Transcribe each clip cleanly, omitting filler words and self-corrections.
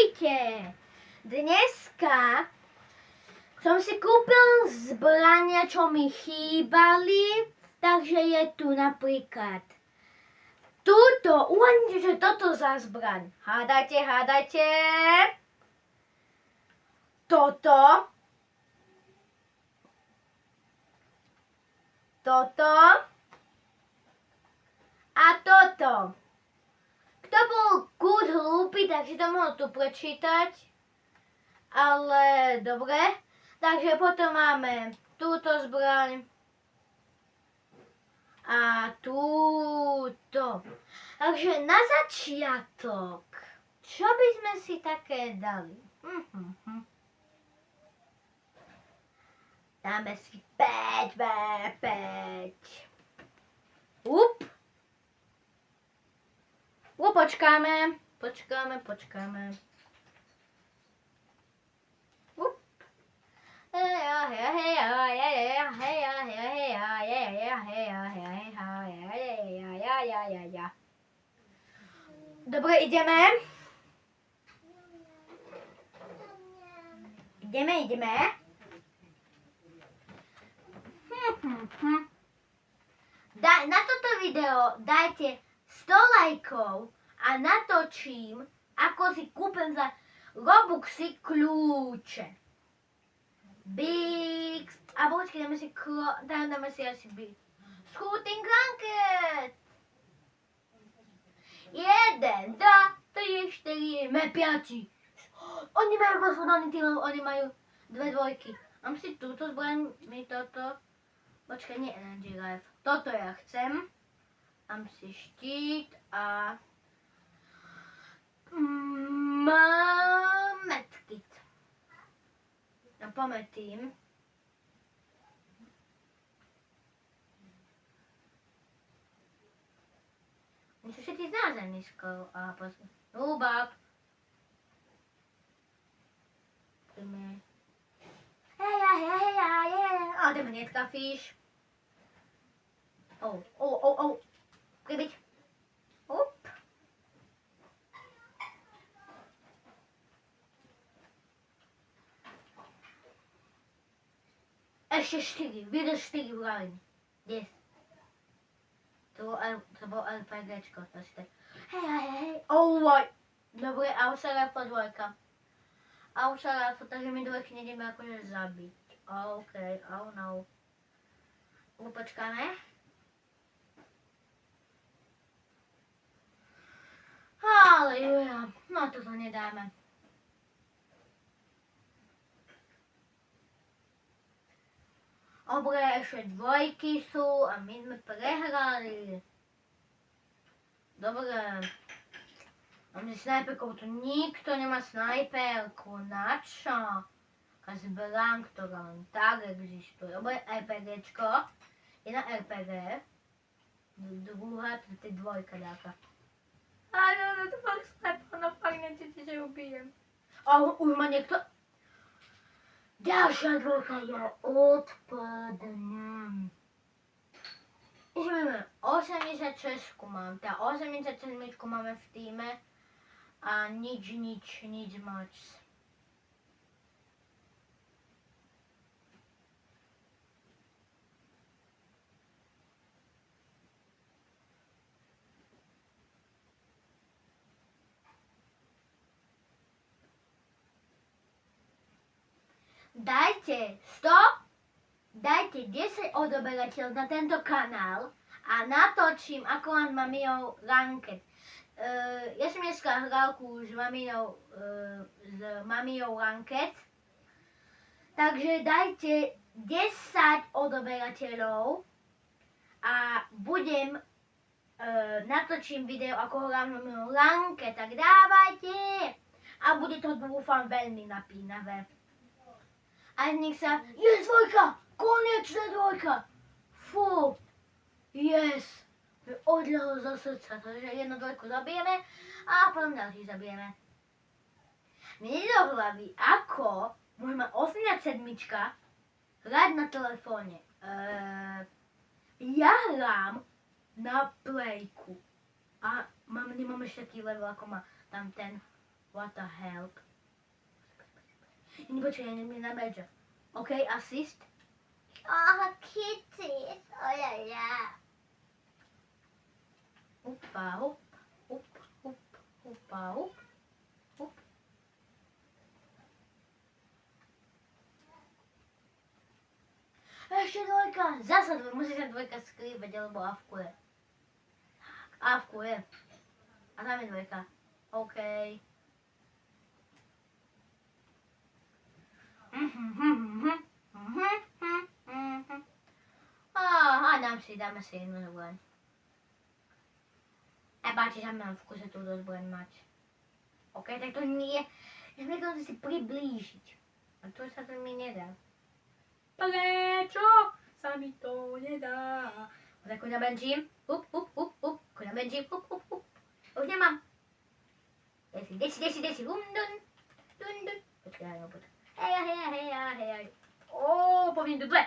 Ahojte! Dneska som si kúpil zbrania, čo mi chýbali, takže je tu napríklad túto, uvažte, že toto za zbraň. Hádajte. Toto a toto. Kto bol kus hlúpy, tak si to mohol tu prečítať. Ale dobre. Takže potom máme túto zbraň a túto. Takže na začiatok, čo by sme si také dali? Dáme si 5v5. Počkáme. Dobre, ideme. Na toto video dajte 100 lajkov a natočím, ako si kúpem za Robuxy kľúče. Big... A počkej, dáme si asi Big... Shooting Blanket! 1, 2, 3, 4, 5. Oni majú rozhodný tým, oni majú 2 dvojky. Mám si túto zbraň, mi toto. Počkaj, nie Energy Life. Toto ja chcem. Mám si štít a... medkit. No pamätím. Oni sú všetci znázení skoro. A pozri. Rúbab. Ideme. A ty ma netrafíš. Pribyť. Ešte 4. Vydrž 4 vrajň. 10. To bolo RPGčko. Hej. Dobre, a už sa ráfa dvojka. Takže my dvojky nejdeme akože zabiť. OK, no. Počkáme. Haleluja. No toto nedáme. Dobre, ešte dvojky sú a my sme prehrali. Dobre. Máme snajperku, tu nikto nemá snajperku. Na čo? Zbraň, ktorá len tak existuje. Dobre, RPGčko. Jedna RPG. Druhá, to je dvojka dáka. No to fakt snajper, no fakt necíti, že ju bijem. Už ma niekto... Ďalšia dvojka, ja odpadnem. Ideme, 86 mám, tá 87 máme v týme a nič moc. Dajte 10 odoberateľov na tento kanál a natočím, ako mám s mamiou Ranked. Ja som dneska hral s mamiou Ranked, takže dajte 10 odoberateľov a natočím video, ako hrám s mamiou Ranked, tak dávajte a bude to, dúfam, veľmi napínavé. A z nich sa, dvojka, konečná dvojka, fú, yes, odľahol zo srdca, takže jednu dvojku zabijeme a potom ďalší zabijeme. Mne do hlavy, ako môže mať 87 hrať na telefóne. Ja hrám na Playku a nemám ešte taký level, ako má tam ten What the hell? Počkaj, na badge. OK, assist. Oh, kitty. Oh, yeah. Hoppa, hopp, hopp, hopp, hoppa, hopp, hopp. Ešte dvojka. Zasa dvojka. Musí sa dvojka skrývať, alebo avku je. Avku je. A tam je dvojka. OK. Dáme si jednu zbraň. A páči sa mám v kuse túto zbraň mať. OK, tak to nie. Ja som nechal si priblížiť. A to sa to mi nedá. Prečo sa mi to nedá? Tak ho nabenčím. Up. Ho nabenčím. Up. Už nemám. Desi. Dun. Počkaj, Heja. Poviem tu dve.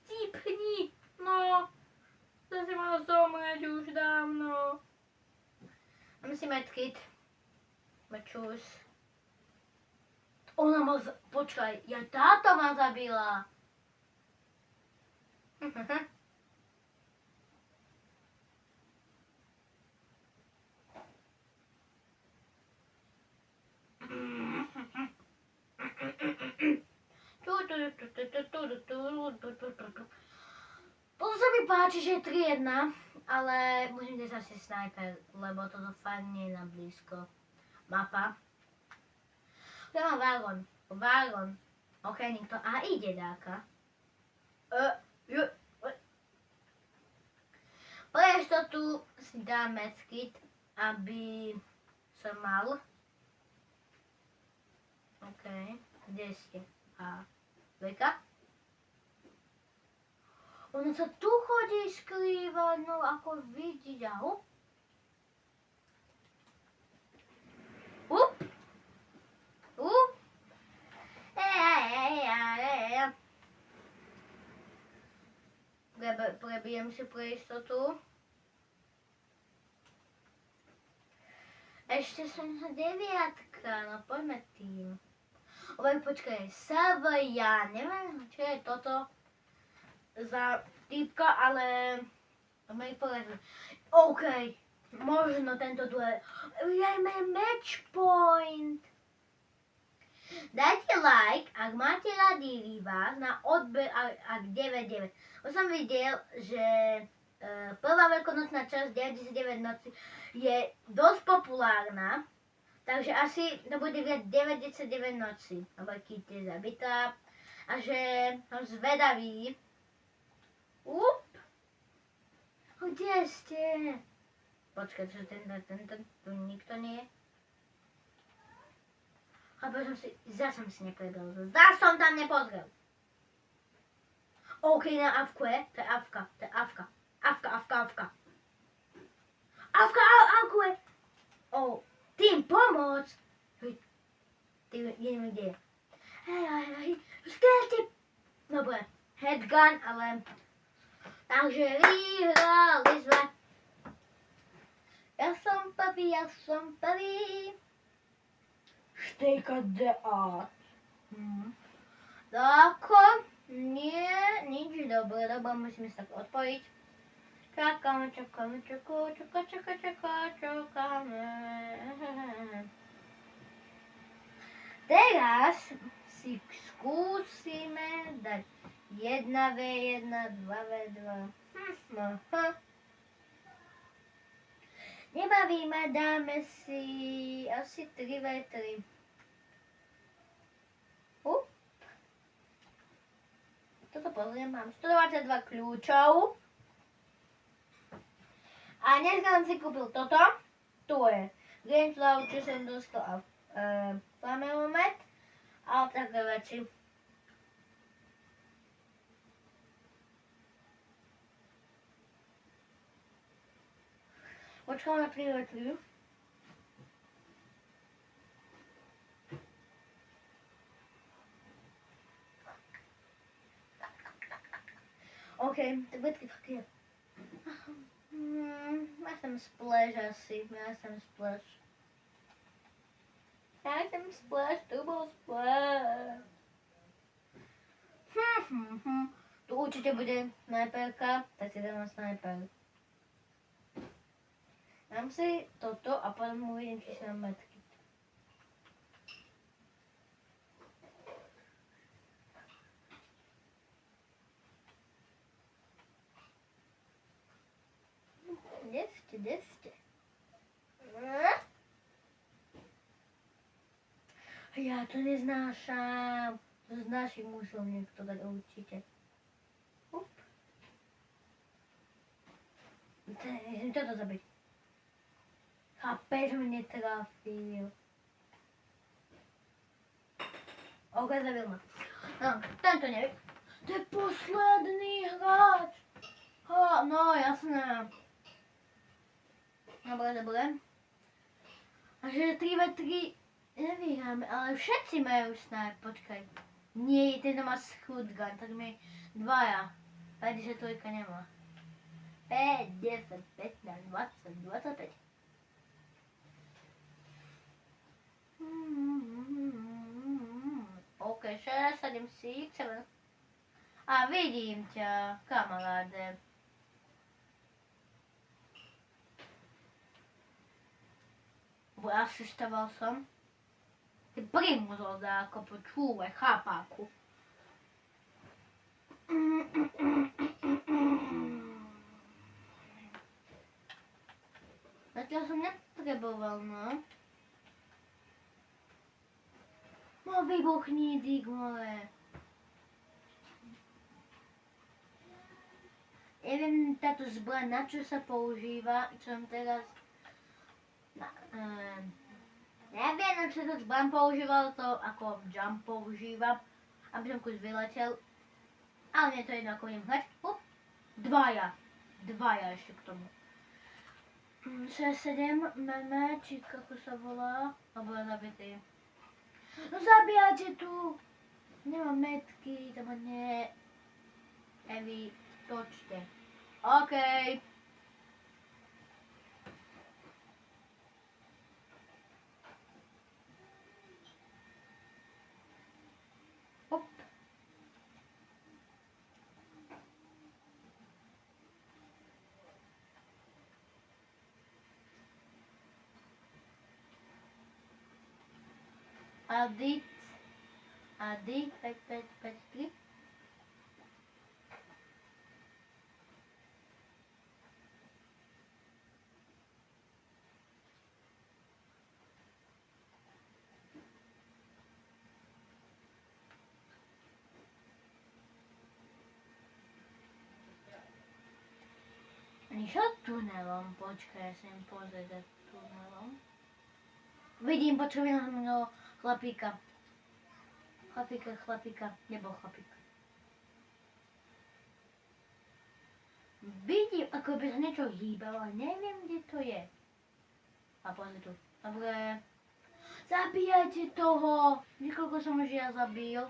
Stípni. No. Zase mala zomrieť už dávno. Mám si medkit. Mačus. Ona ma počkaj, ja táto ma zabila. Potom sa mi páči, že je 3-1, ale musím dať asi sniper, lebo toto fakt nie je na blízko. Mapa. Ja mám vágon. OK, nikto. Aha, ide dáka. Pre istotu si dám medkit, aby som mal. OK, kde ste? A dvojka? Ono sa tu chodí skrývať, no ako vidíť, a hup. Prebijem si pre istotu. Ešte som na 9, no poďme tým. Počkaj, ja neviem, čo je toto za týpka, ale mi povedali. OK, možno tento duel. Jajme match point. Dajte like, ak máte radi rýva na odber ak 9-9. Už som videl, že prvá veľkonočná časť 99 noci je dosť populárna, takže asi to bude viac 99 noci, lebo Kitty je zabitá a že som zvedavý. Kde ste? Počkaj, čo tu nikto nie je? Zase som si neprebral. Zase som tam nepozrel. OK, na Avku je. To je Avka. Avka. Avku je. Tým pomoc. Ty neviem, kde je. Hej. Skryte. Dobre. Headgun, ale... Takže vyhrali sme. Ja som prvý. Štejka the art. Dáko, nie, nič, dobre, musíme sa tak odpojiť. Čakáme. Teraz si skúsime dať 1v1, 2v2. Nebaví ma, dáme si asi 3v3. Toto pozriem, mám 122 kľúčov. A dneska som si kúpil toto. Tu je Greenflow, čo som dostal Flameomet a také veci. Počkám na 3v3. OK, to bude fakt je. chcem splash asi. Ja chcem splash. Ja chcem splash, tu bol splash. Tu určite bude snajperka, tak si dáme snajper. Dám si toto a potom uvidím, či si dám medkit. Kde ste? Ja to neznášam. To z našich musel niekto dať určite. Up. Idem toto zabiť. Chápeš, mi netrafil. Ok, zabil ma. No, tento nevie. To je posledný hráč. No, jasné. Dobre. A že 3v3 nevyhráme, ale všetci majú snipe, počkaj. Nie, ten má shotgun, tak mi dvaja. 53 nemá. 5, 10, 15, 20, 25. OK, 6, 7, 6, 7. A vidím ťa, kamaráde. Asistoval som. Ty primuzol dáko, počúvaj, chápáku. Zatiaľ som netreboval, no. No vybuchni, digmole. Neviem táto zbraň, na čo sa používa, čo som teraz... Neviem, na čo sa zbraň používal, to ako jump používam, aby som kus vyletel. Ale nie to jedno, ako budem hrať. Dvaja ešte k tomu. 6-7 máme, či ako sa volá, alebo je zabitý. No zabíjate tu! Nemám metky, to ma nie... Evi, točte. OK. Hop. Adi, 5, 3. Išiel tunelom, počkaj, ja sa im pozrieť tunelom. Vidím, potrebujem mňa chlapíka. Chlapíka, nebol chlapík. Vidím, ako by sa niečo hýbalo, ale neviem, kde to je. A pozri tu. Dobre. Zabíjajte toho! Niekoľko som už ja zabil.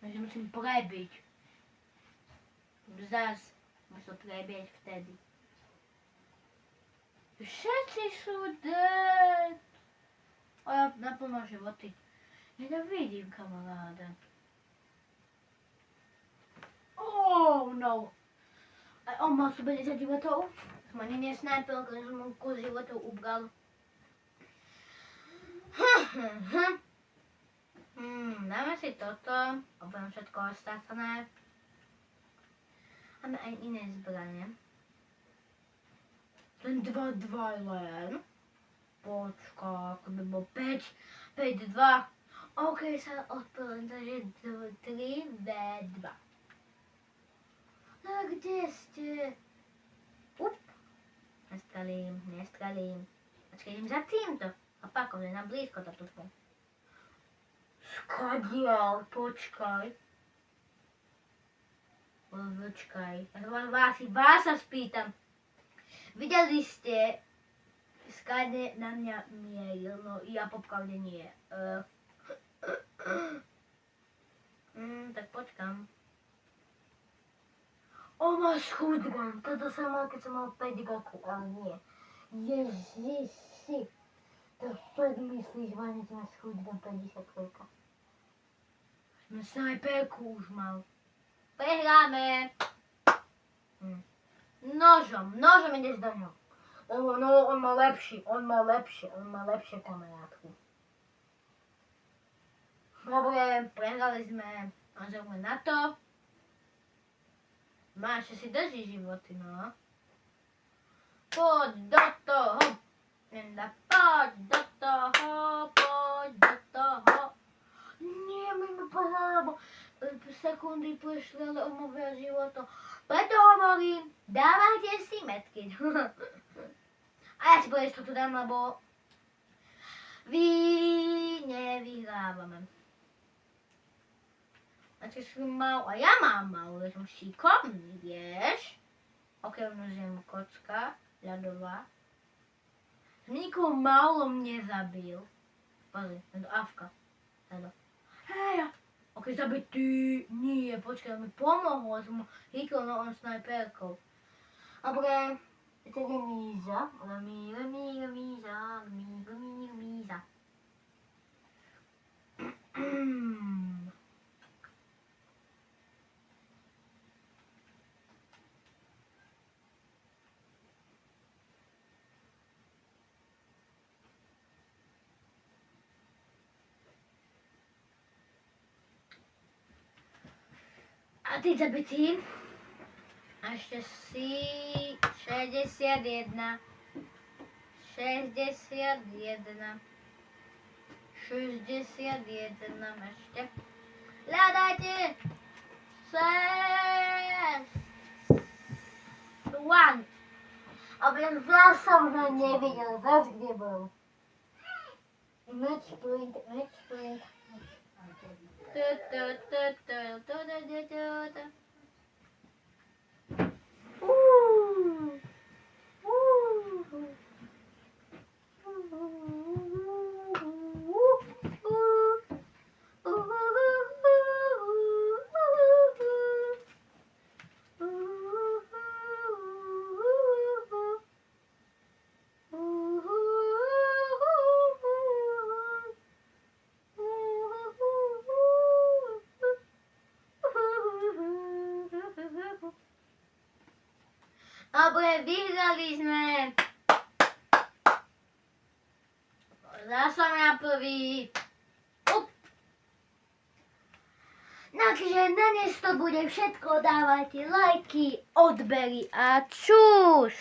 Takže musím prebiť. Zas. Musel prebieť vtedy. Všetci sú dead. A ja naplno životy. Nevidím kamaráda. Oh no. A on mal 50 životov. Som ani nesnajpil, keď som mu kus životov ubral. Dáme si toto. Opäť všetko ostatné. Máme aj iné zbranie. Len 2 len. Počka, ako by bol 5, 2. OK, sa odpílim, takže 3v2. No kde ste? Up. Nestrelím. Počkaj, idem za týmto. A pakom, je na blízko táto tvoj. Skadiaľ, počkaj. Počkaj, vás sa spýtam. Videli ste, skade na mňa mieril, no ja popravde nie. Tak počkam. O, máš chudban. Toto som mal, keď som mal 5 rokov, ale nie. Ježiši. To fakt myslíš, Vane, že máš chudban 53. Sme snajperku už mal. Prehráme. Nožom ideš do ňo. No, on má lepšie kamarátku. Dobre, prehrali sme. Môžeme na to. Máš, si drží životy, no. Poď do toho. Poď do toho. Nie, my prehráme, lebo sekundy prešli, ale on má veľa životov. Preto hovorím, dávajte si medkit. A ja si povedať, čo tu dám, lebo vy nevyhrávame. Znači som mal, a ja mám mal, že som šikovný, vieš. Ok, množím kocka, ľadová. Som nikoho málo nezabil. Pozri, tento Avka. Hej, ok, zabitý. Nie, počkaj, on mi pomohol, som mu hýkol na on snajperkou. Dobre, to je remíza. Remíza. A ty zabitý. A ešte si 61. 61 ešte. Hľadajte! 6 1. A blin, zás som ho nevidel. Zás kde bol? Match point. Dobre, vyhrali sme. Zás som ja prvý. Takže na dnes to bude všetko. Dávajte lajky, odbery a čus.